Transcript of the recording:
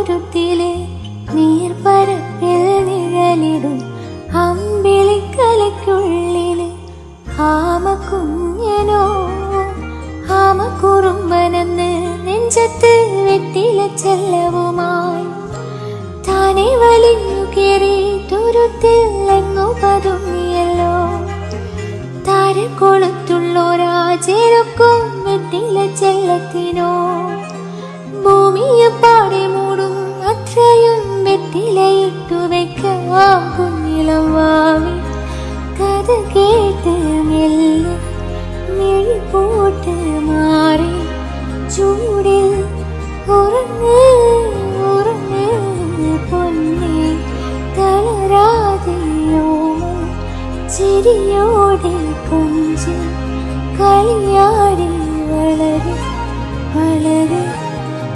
തുരുത്തിലെ നീർപ്പരപ്പിൽ നിഴലിടും അമ്പിളിക്കലയ്ക്കുള്ളില് ആമക്കുഞ്ഞനോ ആമക്കുറുമ്പനെന്ന് നെഞ്ചത്ത് വെറ്റില ചെല്ലവുമായി താനെ വലിഞ്ഞു കയറി തുരുത്തിൽ എങ്ങു പതുങ്ങിയല്ലോ. താരക്കൊളുത്തുള്ളൊരാചെരുക്കും വെറ്റില ചെല്ലത്തിനോ ഭൂമിയെ പാടെ മൂടും അത്രയും വെറ്റിലയിട്ടു വെക്കാം കുഞ്ഞിളം വാവി. കഥ കേട്ട് മെല്ലെ മിഴി പോട്ട് മാറി ചൂടിൽ ഉറങ്ങ് ഉറങ്ങ് പൊന്നെ തളരാതെയോ ചിരിയോടെ കൊഞ്ച് കളിയാ